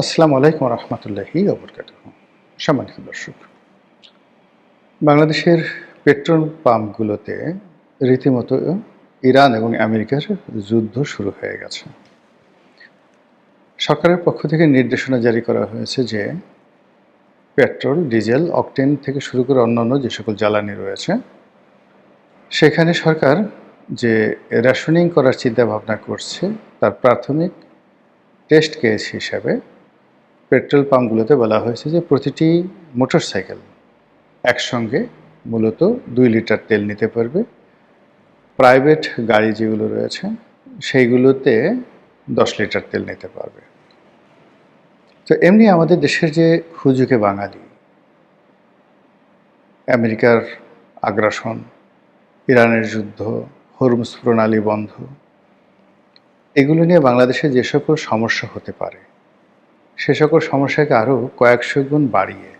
আসসালামু আলাইকুম রহমতুল্লাহি ওবরকাতুহু। সম্মানিত দর্শক, বাংলাদেশের পেট্রোল পাম্পগুলোতে রীতিমতো ইরান এবং আমেরিকার যুদ্ধ শুরু হয়ে গেছে। সরকারের পক্ষ থেকে নির্দেশনা জারি করা হয়েছে যে পেট্রোল, ডিজেল, অকটেন থেকে শুরু করে অন্যান্য যে সকল জ্বালানি রয়েছে, সেখানে সরকার যে রেশনিং করার চিন্তাভাবনা করছে, তার প্রাথমিক টেস্ট কেস হিসাবে পেট্রোল পাম্পগুলোতে বলা হয়েছে যে প্রতিটি মোটরসাইকেল একসঙ্গে মূলত ২ লিটার তেল নিতে পারবে। প্রাইভেট গাড়ি যেগুলো রয়েছে সেইগুলোতে ১০ লিটার তেল নিতে পারবে। তো এমনি আমাদের দেশের যে হুজুগে বাঙালি, আমেরিকার আগ্রাসন, ইরানের যুদ্ধ, হরমুজ প্রণালী বন্ধ, এগুলো নিয়ে বাংলাদেশে যে সকল সমস্যা হতে পারে, সে সকল সমস্যাকে আরও কয়েকশো গুণ বাড়িয়ে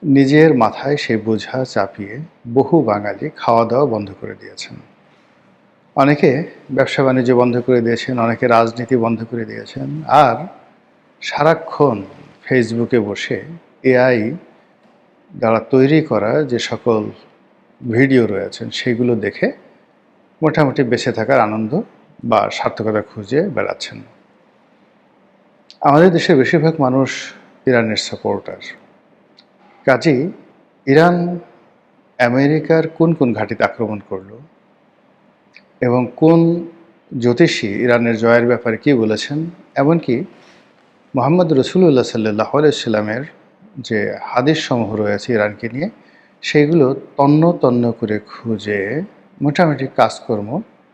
নিজের মাথায় সেই বোঝা চাপিয়ে বহু বাঙালি খাওয়া দাওয়া বন্ধ করে দিয়েছেন। অনেকে ব্যবসা বাণিজ্য বন্ধ করে দিয়েছেন, অনেকে রাজনীতি বন্ধ করে দিয়েছেন, আর সারাক্ষণ ফেসবুকে বসে এআই দ্বারা তৈরি করা যে সকল ভিডিও রয়েছেন সেগুলো দেখে মোটামুটি বেঁচে থাকার আনন্দ বা সার্থকতা খুঁজে বেড়াচ্ছেন। আমাদের দেশের বেশিরভাগ মানুষ ইরানের সাপোর্টার। কাজেই ইরান আমেরিকার কোন কোন ঘাঁটিতে আক্রমণ করলো এবং কোন জ্যোতিষী ইরানের জয়ের ব্যাপারে কী বলেছেন, এমনকি মুহাম্মদ রসুলুল্লাহ সাল্লাহ আলাইসাল্লামের যে হাদিস সমূহ রয়েছে ইরানকে নিয়ে, সেইগুলো তন্ন তন্ন করে খুঁজে মোটামুটি কাজকর্ম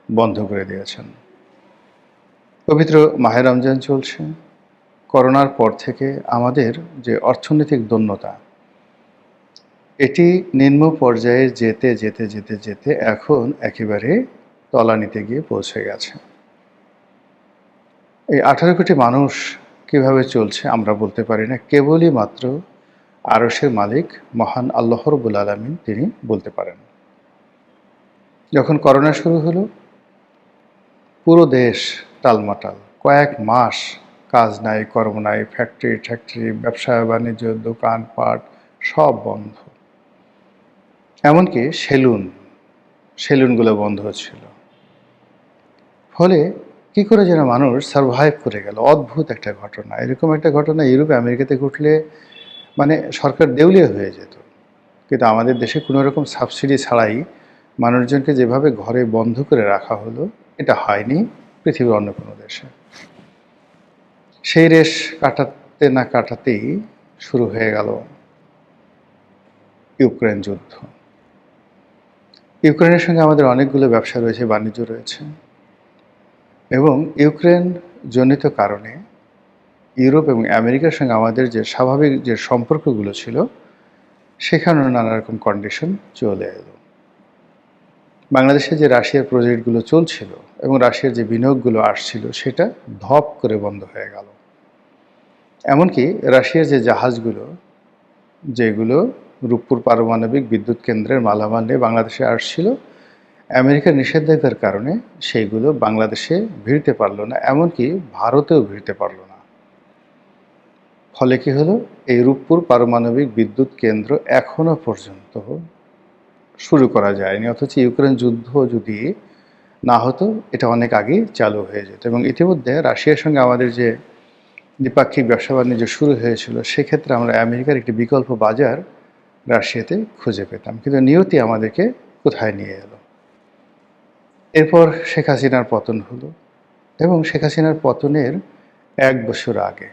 বন্ধ করে দিয়েছেন। পবিত্র মাহে রমজান চলছে। করোনার পর থেকে আমাদের যে অর্থনৈতিক দৈন্যতা, এটি নিম্ন পর্যায়ে যেতে যেতে যেতে যেতে এখন একেবারে তলানিতে গিয়ে পৌঁছে গেছে। এই ১৮ কোটি মানুষ কিভাবে চলছে আমরা বলতে পারি না, কেবলই মাত্র আরশের মালিক মহান আল্লাহ রাব্বুল আলামিন তিনি বলতে পারেন। যখন করোনা শুরু হলো, পুরো দেশ টালমাটাল। কয়েক মাস কাজ নাই, কর্ম নাই, ফ্যাক্টরি, ব্যবসা বাণিজ্য, দোকানপাট সব বন্ধ। এমনকি সেলুনগুলো বন্ধ ছিল। ফলে কি করে যেন মানুষ সারভাইভ করে গেল। অদ্ভুত একটা ঘটনা। এরকম একটা ঘটনা ইউরোপে, আমেরিকাতে ঘটলে মানে সরকার দেউলিয়া হয়ে যেত। কিন্তু আমাদের দেশে কোনো রকম সাবসিডি ছাড়াই মানুষজনকে যেভাবে ঘরে বন্ধ করে রাখা হলো, এটা হয়নি পৃথিবীর অন্য কোনো দেশে। সেই রেশ কাটাতে না কাটাতেই শুরু হয়ে গেল ইউক্রেন যুদ্ধ। ইউক্রেনের সঙ্গে আমাদের অনেকগুলো ব্যবসা রয়েছে, বাণিজ্য রয়েছে, এবং ইউক্রেন জনিত কারণে ইউরোপ এবং আমেরিকার সঙ্গে আমাদের যে স্বাভাবিক যে সম্পর্কগুলো ছিল, সেখানেও নানা রকম কন্ডিশন চলে এলো। বাংলাদেশে যে রাশিয়ার প্রজেক্টগুলো চলছিল এবং রাশিয়ার যে বিনিয়োগগুলো আসছিল, সেটা ধপ করে বন্ধ হয়ে গেল। এমনকি রাশিয়ার যে জাহাজগুলো, যেগুলো রূপপুর পারমাণবিক বিদ্যুৎ কেন্দ্রের মালামাল নিয়ে বাংলাদেশে আসছিল, আমেরিকার নিষেধাজ্ঞার কারণে সেইগুলো বাংলাদেশে ভিড়তে পারল না, এমনকি ভারতেও ভিড়তে পারল না। ফলে কী হলো, এই রূপপুর পারমাণবিক বিদ্যুৎ কেন্দ্র এখনও পর্যন্ত শুরু করা যায়নি। অথচ ইউক্রেন যুদ্ধ যদি না হতো, এটা অনেক আগেই চালু হয়ে যেত। এবং ইতিমধ্যে রাশিয়ার সঙ্গে আমাদের যে দ্বিপাক্ষিক ব্যবসা বাণিজ্য শুরু হয়েছিল, সেক্ষেত্রে আমরা আমেরিকার একটি বিকল্প বাজার রাশিয়াতে খুঁজে পেতাম। কিন্তু নিয়তি আমাদেরকে কোথায় নিয়ে এলো। এরপর শেখ হাসিনার পতন হলো, এবং শেখ হাসিনার পতনের ১ বছর আগে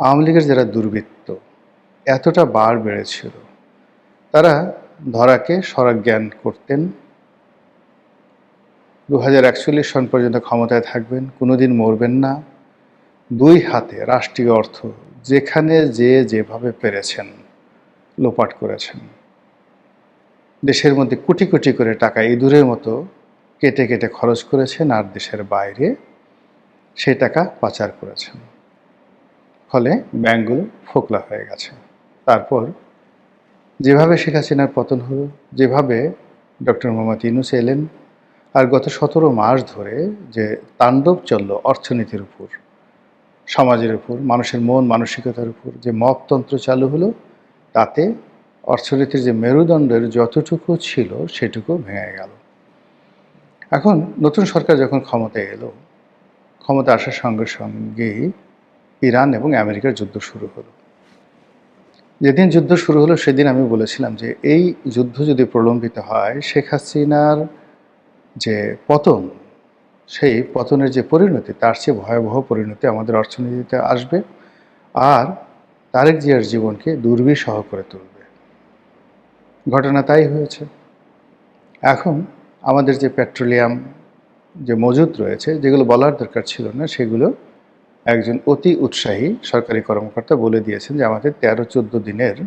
আওয়ামী লীগের যারা দুর্বৃত্ত এতটা বার বেড়েছিল, তারা ধরাকে স্বরাজ্ঞান করতেন। ২০৪১ সন পর্যন্ত ক্ষমতায় থাকবেন, কোনোদিন মরবেন না। ২ হাতে রাষ্ট্রীয় অর্থ যেখানে যে যেভাবে পেরেছেন লোপাট করেছেন। দেশের মধ্যে কোটি কোটি করে টাকা ইঁদুরের মতো কেটে কেটে খরচ করেছেন, আর দেশের বাইরে সেই টাকা পাচার করেছেন। ফলে ব্যাংকগুলো ফোকলা হয়ে গেছে। তারপর যেভাবে শেখ হাসিনার পতন হলো, যেভাবে ডক্টর মোহাম্মদ ইউনূস এলেন, আর গত ১৭ মাস ধরে যে তাণ্ডব চলল অর্থনীতির উপর, সমাজের উপর, মানুষের মন মানসিকতার উপর যে মপতন্ত্র চালু হলো, তাতে অর্থনীতির যে মেরুদণ্ডের যতটুকু ছিল সেটুকু ভেঙে গেল। এখন নতুন সরকার যখন ক্ষমতায় এলো, ক্ষমতা আসার সঙ্গে সঙ্গেই ইরান এবং আমেরিকার যুদ্ধ শুরু হলো। যেদিন যুদ্ধ শুরু হলো সেদিন আমি বলেছিলাম যে এই যুদ্ধ যদি প্রলম্বিত হয়, শেখ হাসিনার যে পতন, সেই পতনের যে পরিণতি, তার চেয়ে ভয়াবহ পরিণতি আমাদের অর্থনীতিতে আসবে, আর তারেক জিয়ার জীবনকে দুর্বিষহ করে তুলবে। ঘটনা তাই হয়েছে। এখন আমাদের যে পেট্রোলিয়াম যে মজুদ রয়েছে, যেগুলো বলার দরকার ছিল না, সেগুলো একজন অতি উৎসাহী সরকারি কর্মকর্তা বলে দিয়েছেন যে আমাদের 13-14 দিনের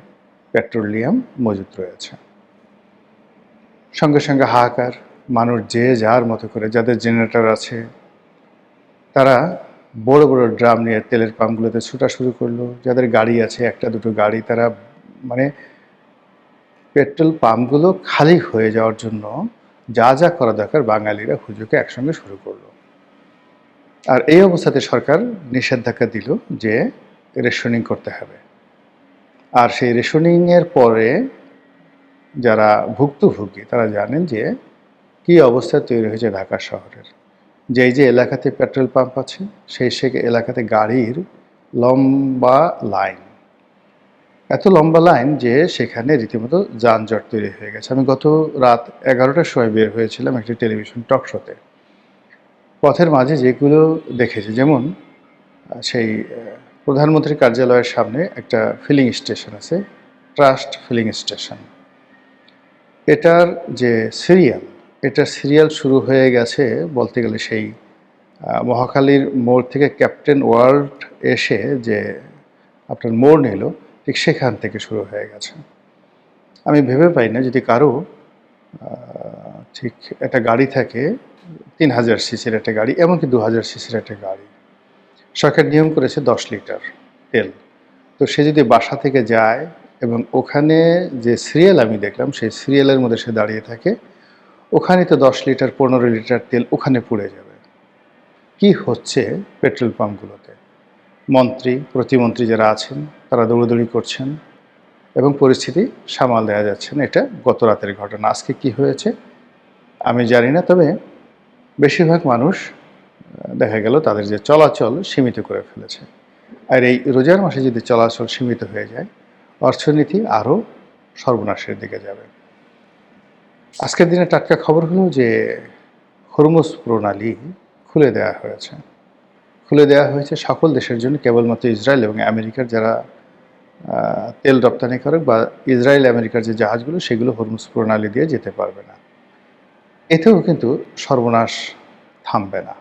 পেট্রোলিয়াম মজুদ রয়েছে। সঙ্গে সঙ্গে হাহাকার, মানুষ যে যার মতো করে, যাদের জেনারেটর আছে তারা বড় বড় ড্রাম নিয়ে তেলের পাম্পগুলোতে ছুটা শুরু করলো। যাদের গাড়ি আছে, একটা দুটো গাড়ি, তারা মানে পেট্রোল পাম্পগুলো খালি হয়ে যাওয়ার জন্য যা যা করা দরকার বাঙালিরা হুজুকে একসঙ্গে শুরু করলো। আর এই অবস্থাতে সরকার নিষেধাজ্ঞা দিল যে রেশনিং করতে হবে। আর সেই রেশনিংয়ের পরে যারা ভুক্তভোগী তারা জানেন যে কী অবস্থা তৈরি হয়েছে ঢাকা শহরের। যেই যে এলাকাতে পেট্রোল পাম্প আছে সেই এলাকাতে গাড়ির লম্বা লাইন, এত লম্বা লাইন যে সেখানে রীতিমতো যানজট তৈরি হয়ে গেছে। আমি গত রাত 11টার সময় বের হয়েছিলাম একটি টেলিভিশন টক শোতে। পথের মাঝে যেগুলো দেখেছি, যেমন সেই প্রধানমন্ত্রীর কার্যালয়ের সামনে একটা ফিলিং স্টেশন আছে, ট্রাস্ট ফিলিং স্টেশন। এটার যে সিরিয়াল, এটার সিরিয়াল শুরু হয়ে গেছে বলতে গেলে সেই মহাখালীর মোড় থেকে ক্যাপ্টেন ওয়ার্ল্ড এসে যে আপনার মোড় নিল, ঠিক সেখান থেকে শুরু হয়ে গেছে। আমি ভেবে পাই না যদি কারো ঠিক একটা গাড়ি থাকে 3000 সিসির একটা গাড়ি, এমনকি 2000 সিসির একটা গাড়ি, সরকার নিয়ম করেছে 10 লিটার তেল। তো সে যদি বাসা থেকে যায় এবং ওখানে যে সিরিয়াল আমি দেখলাম সেই সিরিয়ালের মধ্যে সে দাঁড়িয়ে থাকে, ওখানে তো 10 লিটার 15 লিটার তেল ওখানে পুড়ে যাবে। কি হচ্ছে পেট্রোল পাম্পগুলোতে? মন্ত্রী প্রতিমন্ত্রী যারা আছেন তারা দৌড়দৌড়ি করছেন এবং পরিস্থিতি সামাল দেওয়া যাচ্ছে না। এটা গত রাতের ঘটনা। আজকে কি হয়েছে আমি জানি না, তবে বেশিরভাগ মানুষ দেখা গেল তাদের যে চলাচল সীমিত করে ফেলেছে। আর এই রোজার মাসে যদি চলাচল সীমিত হয়ে যায়, অর্থনীতি আরও সর্বনাশের দিকে যাবে। আজকের দিনে টাটকা খবর হলো যে হরমুজ প্রণালী খুলে দেওয়া হয়েছে। খুলে দেওয়া হয়েছে সকল দেশের জন্য, কেবলমাত্র ইসরায়েল এবং আমেরিকার যারা তেল রপ্তানিকারক বা ইসরায়েল আমেরিকার যে জাহাজগুলো সেগুলো হরমুজ প্রণালী দিয়ে যেতে পারবে না। এতেও কিন্তু সর্বনাশ থামবে না।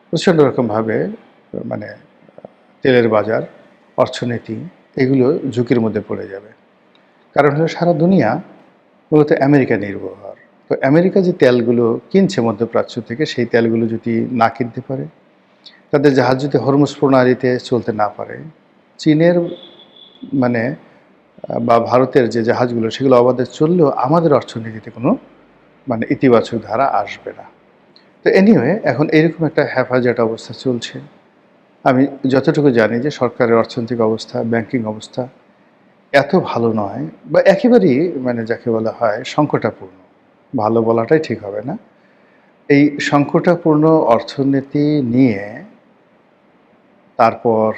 প্রচণ্ড রকমভাবে মানে তেলের বাজার, অর্থনীতি এগুলো ঝুঁকির মধ্যে পড়ে যাবে। কারণ হলো সারা দুনিয়া মূলত আমেরিকা নির্ভর। তো আমেরিকা যে তেলগুলো কিনছে মধ্যপ্রাচ্য থেকে, সেই তেলগুলো যদি না কিনতে পারে, তাদের জাহাজ যদি হরমুজ প্রণালীতে চলতে না পারে, চীনের মানে বা ভারতের যে জাহাজগুলো সেগুলো অবাধে চললেও আমাদের অর্থনীতিতে কোনো ইতিবাচক ধারা আসবে না। তো এনিওয়ে এখন এরকম একটা হ্যাফাজেট অবস্থা চলছে। আমি যতটুকু জানি যে সরকারের অর্থনৈতিক অবস্থা, ব্যাংকিং অবস্থা এত ভালো নয়, বা একেবারেই যাকে বলা হয় সংকটাপূর্ণ, ভালো বলাটাই ঠিক হবে না। এই সংকটাপূর্ণ অর্থনীতি নিয়ে তারপর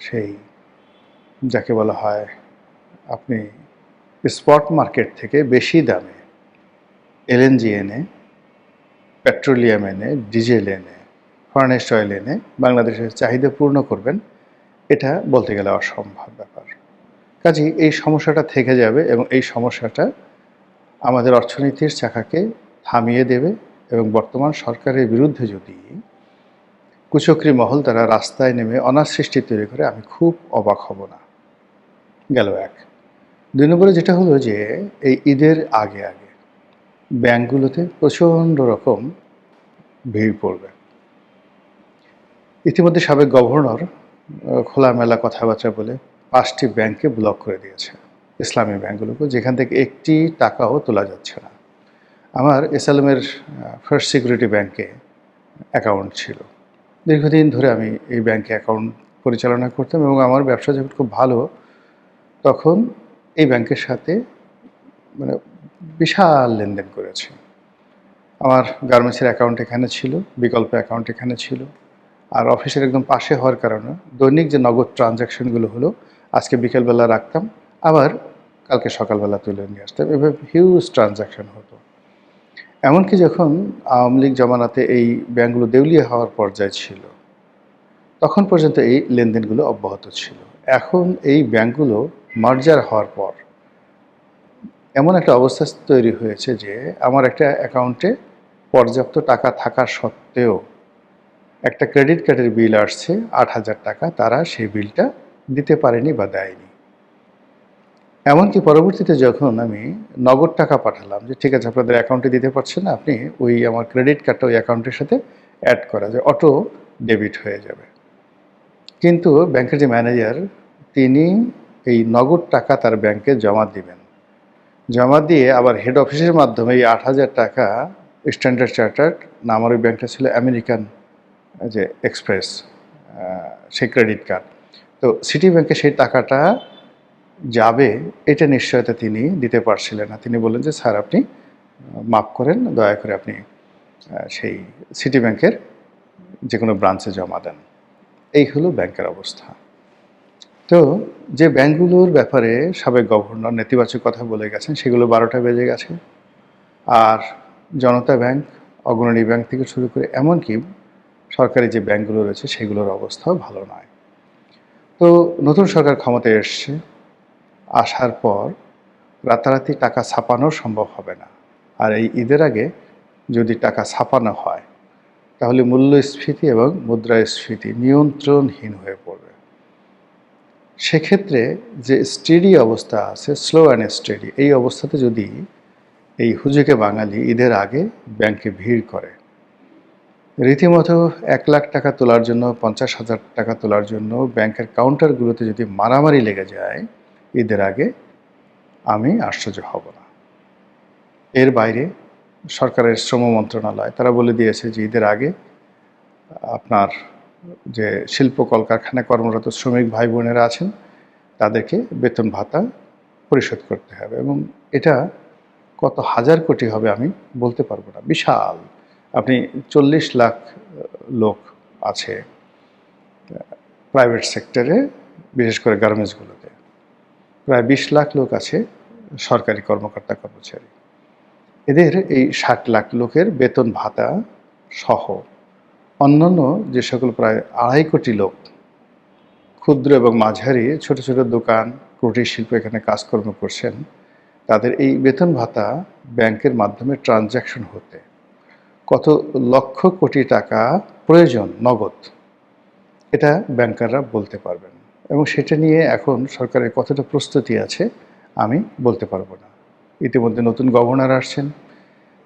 সেই যাকে বলা হয় আপনি স্পট মার্কেট থেকে বেশি দামে এলএনজি এনে, পেট্রোলিয়াম এনে, ডিজেল এনে, ফার্নেস অয়েল এনে বাংলাদেশের চাহিদা পূর্ণ করবেন, এটা বলতে গেলে অসম্ভব ব্যাপার। কাজেই এই সমস্যাটা থেকে যাবে এবং এই সমস্যাটা আমাদের অর্থনীতির চাকাকে থামিয়ে দেবে। এবং বর্তমান সরকারের বিরুদ্ধে যদি কুচক্রী মহল তারা রাস্তায় নেমে অনাসৃষ্টি তৈরি করে, আমি খুব অবাক হব না। গেল এক। 2 নম্বরে যেটা হলো যে এই ঈদের আগে আগে ব্যাংকগুলোতে প্রচণ্ড রকম ভিড় পড়বে। ইতিমধ্যে সাবেক গভর্নর খোলামেলা কথাবার্তা বলে 5টি ব্যাংককে ব্লক করে দিয়েছে, ইসলামী ব্যাংকগুলোকে, যেখান থেকে একটি টাকাও তোলা যাচ্ছে না। আমার এসএলএমের ফার্স্ট সিকিউরিটি ব্যাংকে অ্যাকাউন্ট ছিল, দীর্ঘদিন ধরে আমি এই ব্যাংকে অ্যাকাউন্ট পরিচালনা করতাম এবং আমার ব্যবসা যখন খুব ভালো, তখন এই ব্যাংকের সাথে মানে বিশাল লেনদেন করেছি। আমার গার্মেন্টসের অ্যাকাউন্ট এখানে ছিল, বিকল্প অ্যাকাউন্ট এখানে ছিল। আর অফিসের একদম পাশে হওয়ার কারণে দৈনিক যে নগদ ট্রানজ্যাকশনগুলো হলো, আজকে বিকেলবেলা রাখতাম, আবার কালকে সকালবেলা তুলে নিয়ে আসতাম। এভাবে হিউজ ট্রানজ্যাকশন হতো। এমনকি যখন আওয়ামী লীগ জমানাতে এই ব্যাংকগুলো দেউলিয়া হওয়ার পর্যায়ে ছিল, তখন পর্যন্ত এই লেনদেনগুলো অব্যাহত ছিল। এখন এই ব্যাংকগুলো মার্জার হওয়ার পর এমন একটা অবস্থা তৈরি হয়েছে যে আমার একটা অ্যাকাউন্টে পর্যাপ্ত টাকা থাকা সত্ত্বেও একটা ক্রেডিট কার্ডের বিল আসছে ৮,০০০ টাকা, তারা সেই বিলটা দিতে পারেনি বা দেয়নি। এমনকি পরবর্তীতে যখন আমি নগদ টাকা পাঠালাম যে ঠিক আছে আপনাদের অ্যাকাউন্টে দিতে পারছেন না, আপনি ওই আমার ক্রেডিট কার্ডটা ওই অ্যাকাউন্টের সাথে অ্যাড করা যায়, অটো ডেবিট হয়ে যাবে। কিন্তু ব্যাংকের যে ম্যানেজার, তিনি এই নগদ টাকা তার ব্যাংকে জমা দিবেন, জমা দিয়ে আবার হেড অফিসের মাধ্যমে এই ৮,০০০ টাকা স্ট্যান্ডার্ড চার্টার্ড না, আমার ওই ব্যাংকটা ছিল আমেরিকান যে এক্সপ্রেস, সেই ক্রেডিট কার্ড, তো সিটি ব্যাংকে সেই টাকাটা যাবে এটা নিশ্চয়তা তিনি দিতে পারছিলেন না। তিনি বললেন যে স্যার আপনি মাফ করেন, দয়া করে আপনি সেই সিটি ব্যাংকের যে কোনো ব্রাঞ্চে জমা দেন। এই হলো ব্যাংকের অবস্থা। তো যে ব্যাংকগুলোর ব্যাপারে সাবেক গভর্নর নেতিবাচক কথা বলে গেছেন, সেগুলো ১২টা বেজে গেছে। আর জনতা ব্যাংক, অগ্রণী ব্যাংক থেকে শুরু করে এমনকি সরকারি যে ব্যাংকগুলো রয়েছে সেগুলোর অবস্থাও ভালো নয়। তো নতুন সরকার ক্ষমতায় এসছে, আসার পর রাতারাতি টাকা ছাপানো সম্ভব হবে না। আর এই ঈদের আগে যদি টাকা ছাপানো হয়, তাহলে মূল্যস্ফীতি এবং মুদ্রাস্ফীতি নিয়ন্ত্রণহীন হয়ে পড়বে। সেক্ষেত্রে যে স্টেডি অবস্থা আছে, স্লো অ্যান্ড স্টেডি, এই অবস্থাতে যদি এই হুজুগে বাঙালি ঈদের আগে ব্যাংকে ভিড় করে, রীতিমতো ১,০০,০০০ টাকা তোলার জন্য, ৫০,০০০ টাকা তোলার জন্য ব্যাংকের কাউন্টারগুলোতে যদি মারামারি লেগে যায় ঈদের আগে, আমি আশ্চর্য হব না। এর বাইরে সরকারের শ্রম মন্ত্রণালয় তারা বলে দিয়েছে যে ঈদের আগে আপনার যে শিল্প কলকারখানায় কর্মরত শ্রমিক ভাই বোনেরা আছেন, তাদেরকে বেতন ভাতা পরিশোধ করতে হবে এবং এটা কত হাজার কোটি হবে আমি বলতে পারবো না, বিশাল। আপনি ৪০ লাখ লোক আছে প্রাইভেট সেক্টরে, বিশেষ করে গার্মেন্টসগুলোতে, প্রায় ২০ লাখ লোক আছে সরকারি কর্মকর্তা কর্মচারী। এদের এই ৬০ লাখ লোকের বেতন ভাতা সহ অন্যান্য যে সকল প্রায় ২.৫ কোটি লোক ক্ষুদ্র এবং মাঝারি ছোট ছোট দোকান, কুটির শিল্প এখানে কাজকর্ম করছেন, তাদের এই বেতন ভাতা ব্যাংকের মাধ্যমে ট্রানজ্যাকশন হতে কত লক্ষ কোটি টাকা প্রয়োজন নগদ, এটা ব্যাংকাররা বলতে পারবেন। এবং সেটা নিয়ে এখন সরকারের কতটা প্রস্তুতি আছে আমি বলতে পারবো না। ইতিমধ্যে নতুন গভর্নর আসছেন,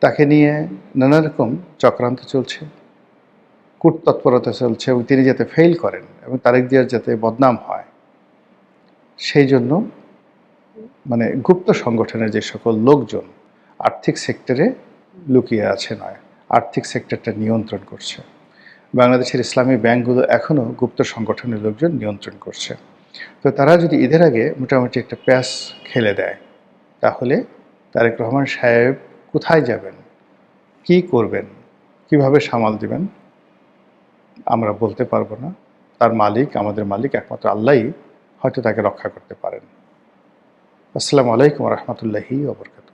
তাকে নিয়ে নানা রকম চক্রান্ত চলছে, কূটতৎপরতা চলছে এবং তিনি যাতে ফেল করেন এবং তারেক জিয়ার যাতে বদনাম হয়, সেই জন্য গুপ্ত সংগঠনের যে সকল লোকজন আর্থিক সেক্টরে লুকিয়ে আছে নয়, আর্থিক সেক্টরটা নিয়ন্ত্রণ করছে। বাংলাদেশের ইসলামী ব্যাংকগুলো এখনও গুপ্ত সংগঠনের লোকজন নিয়ন্ত্রণ করছে। তো তারা যদি ঈদের আগে মোটামুটি একটা প্যাচ খেলে দেয়, তাহলে তারেক রহমান সাহেব কোথায় যাবেন, কি করবেন, কিভাবে সামাল দিবেন আমরা বলতে পারবো না। তার মালিক, আমাদের মালিক একমাত্র আল্লাহই হয়তো তাকে রক্ষা করতে পারেন। আসসালামু আলাইকুম ওয়া রাহমাতুল্লাহি ওয়া বারাকাতুহু।